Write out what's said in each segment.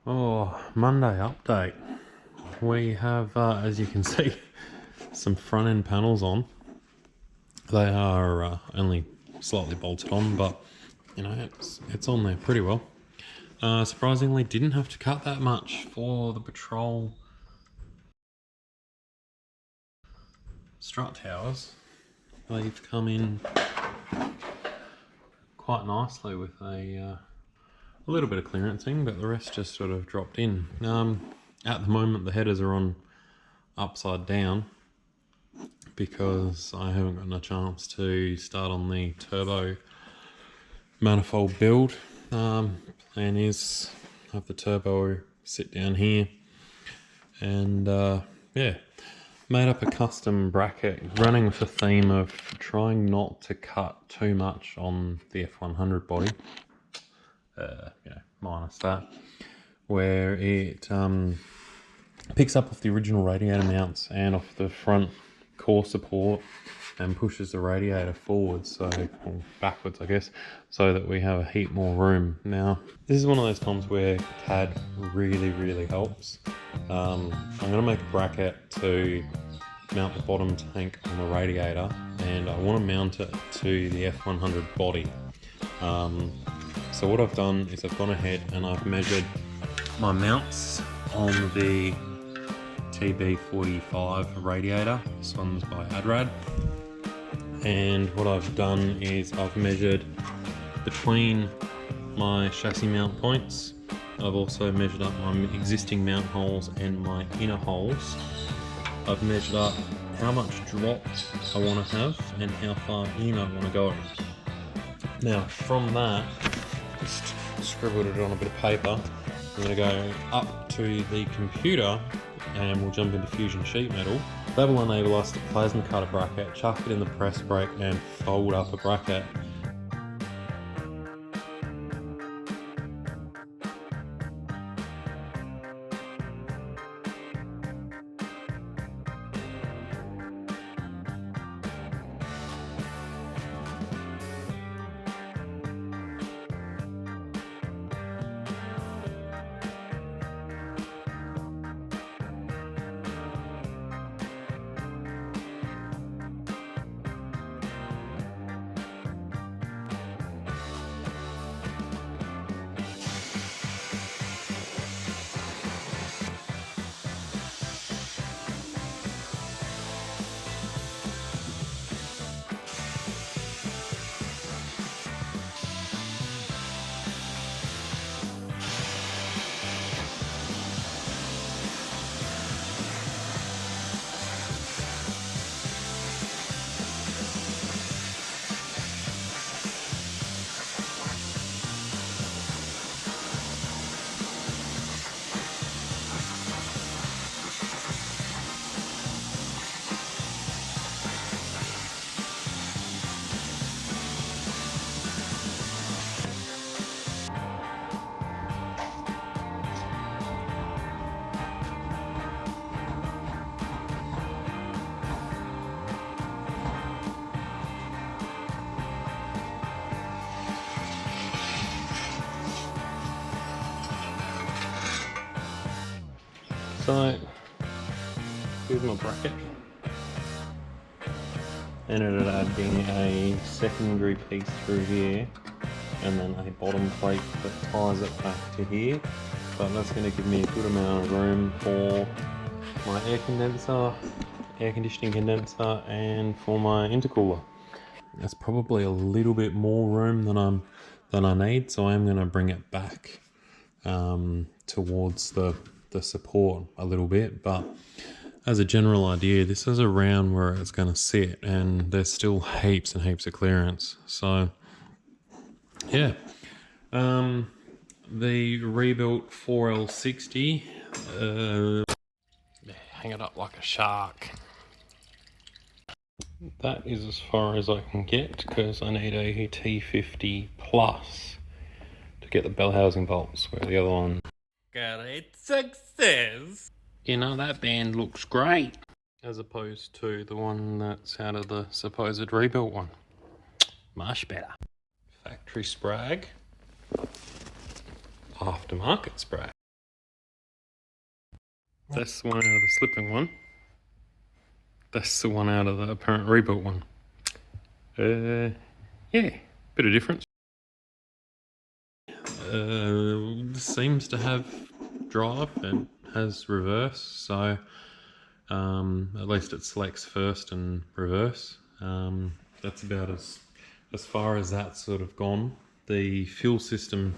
Oh, Monday update. We have, as you can see, some front end panels on. They are only slightly bolted on, but you know, it's on there pretty well. Surprisingly, didn't have to cut that much for the Patrol strut towers. They've come in quite nicely with a little bit of clearancing, but the rest just sort of dropped in. At the moment, the headers are on upside down because I haven't gotten a chance to start on the turbo manifold build. Plan is have the turbo sit down here and yeah, made up a custom bracket running with the theme of trying not to cut too much on the F100 body, minus that, where it picks up off the original radiator mounts and off the front core support and pushes the radiator forwards, or backwards I guess, so that we have a heap more room. Now this is one of those times where CAD really helps. I'm going to make a bracket to mount the bottom tank on the radiator, and I want to mount it to the F100 body. So what I've done is I've gone ahead and I've measured my mounts on the TB45 radiator. This one's by Adrad. And what I've done is I've measured between my chassis mount points. I've also measured up my existing mount holes and my inner holes. I've measured up how much drop I want to have and how far in I want to go. Now from that, just scribbled it on a bit of paper. I'm going to go up to the computer and we'll jump into Fusion Sheet Metal. That will enable us to plasma cut a bracket, chuck it in the press brake and fold up a bracket. So here's my bracket. Ended up adding a secondary piece through here and then a bottom plate that ties it back to here. But that's going to give me a good amount of room for my air condenser, air conditioning condenser, and for my intercooler. That's probably a little bit more room than I need, so I'm going to bring it back towards the support a little bit, but as a general idea, this is around where it's going to sit, and there's still heaps and heaps of clearance. So yeah, the rebuilt 4L60, hang it up like a shark. That is as far as I can get because I need a T50 plus to get the bell housing bolts, where the other one. Great success! You know, that band looks great, as opposed to the one that's out of the supposed rebuilt one. Much better. Factory sprag, aftermarket sprag. That's the one out of the slipping one. That's the one out of the apparent rebuilt one. Yeah, bit of difference. Seems to have drive and has reverse, so at least it selects first and reverse. That's about as far as that's sort of gone. The fuel system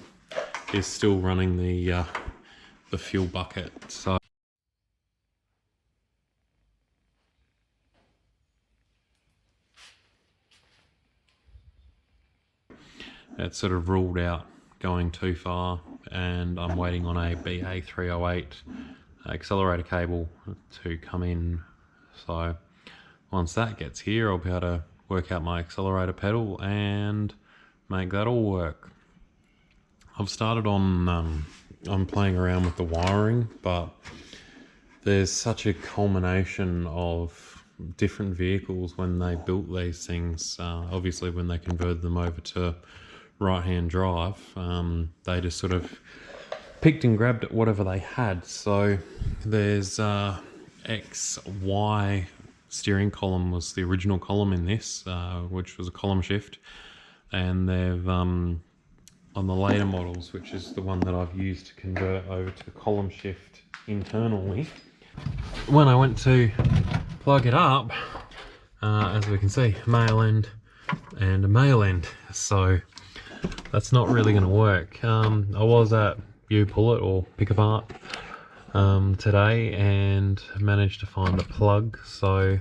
is still running the fuel bucket, so it's sort of ruled out going too far, and I'm waiting on a BA308 accelerator cable to come in. So once that gets here, I'll be able to work out my accelerator pedal and make that all work. I've started on I'm playing around with the wiring, but there's such a culmination of different vehicles when they built these things. Obviously when they converted them over to right-hand drive, they just sort of picked and grabbed at whatever they had. So there's XY steering column was the original column in this, which was a column shift, and they've on the later models, which is the one that I've used to convert over to column shift internally, when I went to plug it up, as we can see, male end and a male end, so that's not really going to work. I was at You Pull It or Pick Apart today and managed to find a plug, so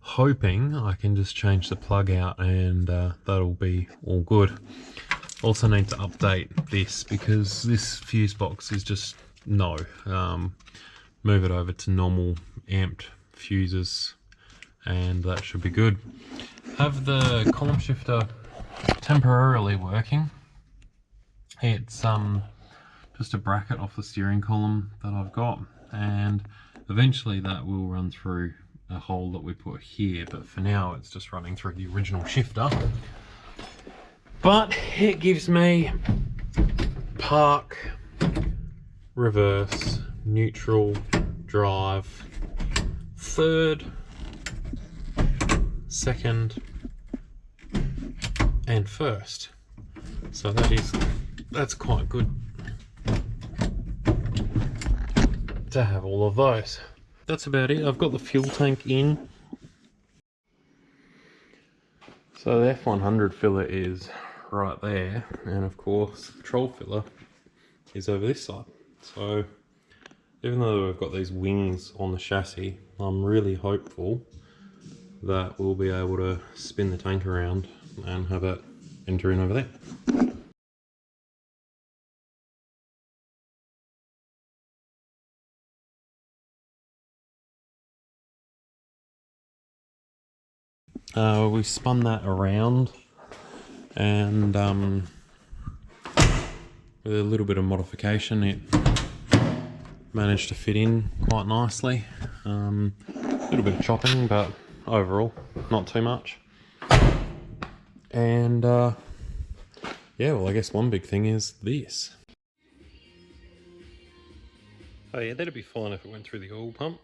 hoping I can just change the plug out and that'll be all good. Also need to update this because this fuse box is just no. Move it over to normal amped fuses and that should be good. Have the column shifter temporarily working. It's just a bracket off the steering column that I've got, and eventually that will run through a hole that we put here, but for now it's just running through the original shifter. But it gives me park, reverse, neutral, drive, third, second and first. So that's quite good to have all of those. That's about it. I've got the fuel tank in. So the F100 filler is right there, and of course the Patrol filler is over this side. So even though we've got these wings on the chassis, I'm really hopeful that we'll be able to spin the tank around and have it enter in over there. We spun that around, and with a little bit of modification it managed to fit in quite nicely. A little bit of chopping, but overall not too much. And yeah, well, I guess one big thing is this. Oh yeah, that'd be fine if it went through the oil pump.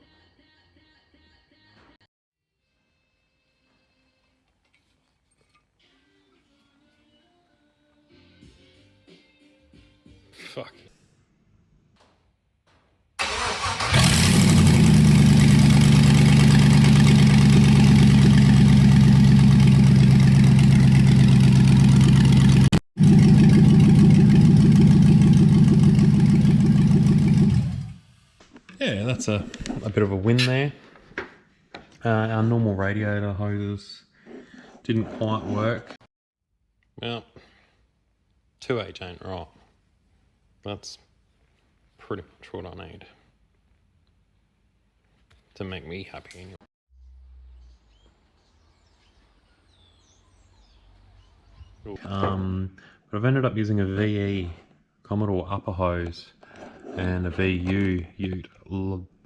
Fuck. Yeah, that's a bit of a win there. Our normal radiator hoses didn't quite work. Well, 2H ain't right. That's pretty much what I need to make me happy anyway. But I've ended up using a VE Commodore upper hose and a VU Ute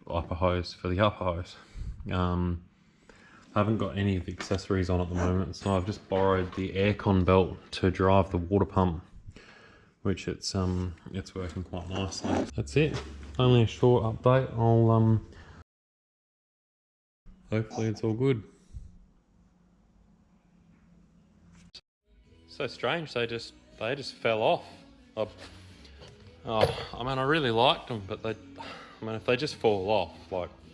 upper hose for the upper hose. I haven't got any of the accessories on at the moment, so I've just borrowed the aircon belt to drive the water pump, which it's working quite nicely. That's it. only a short update. I'll hopefully it's all good. So strange, they just fell off. I mean, I really liked them, but if they just fall off, like